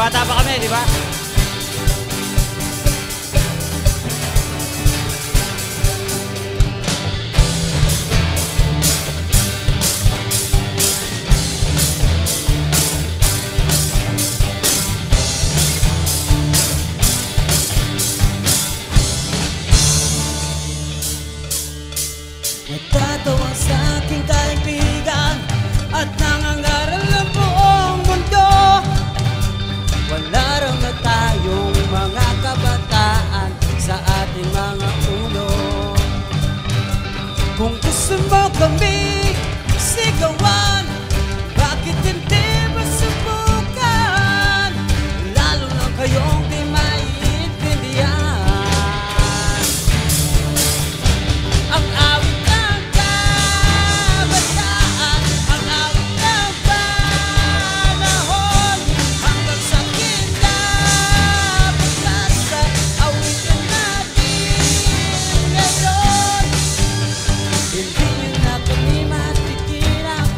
bata pa kami, di ba? Natatawa sa aking kaibigan at nangangaral ng buong mundo. Wala raw na tayong mga kabataan sa ating mga ulo. Kung gusto mo kami sigawan, bakit hindi masubukan? Lalo na kayong di maiintindihan. Ang awit ng kabataan, ang awit ng panahon, hanggang sa kinabukasan, awitin natin ngayon. Hindi nyo na kami matitirang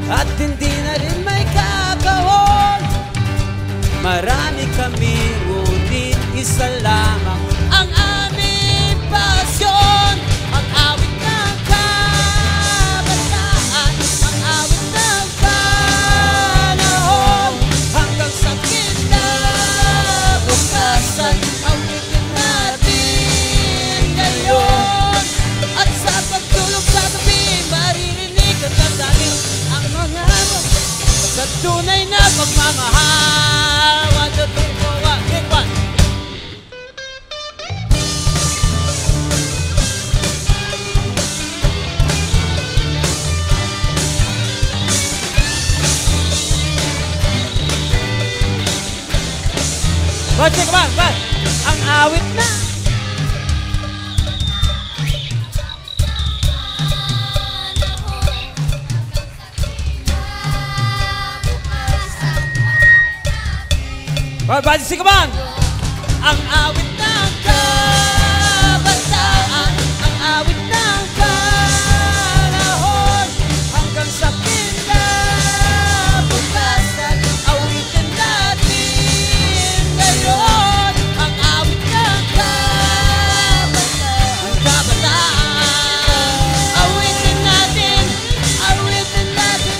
at hindi na rin may kakahon. Marami kami, ngunit isa lamang ang aming pasyon. Ang awit ng kabataan, ang awit ng panahon, hanggang sa kinabukasan, awitin natin ngayon. At sa pagtulog sa gabi, maririnig at tatalim ang mga mo sa tunay na pagmamahal. 1, 2, 3, 4, 1, take 1. Bache, come on, back. Ang awit na. Bache, come on. Ang awit ng kabataan, ang awit ng panahon, hanggang sa kinabukasan, awitin natin ngayon. Ang awit ng kabataan, awitin natin, awitin natin.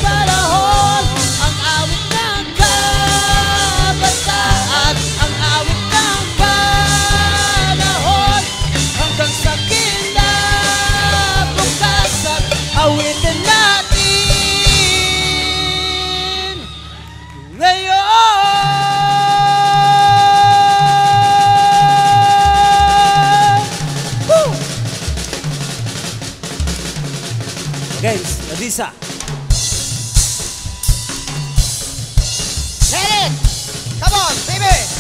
Panahon, ang awit ng kabataan, ang awit ng panahon, hanggang sa kinabukasan, awitin natin ngayon. Woo! Guys, Ladisa. Let it! Come on, baby!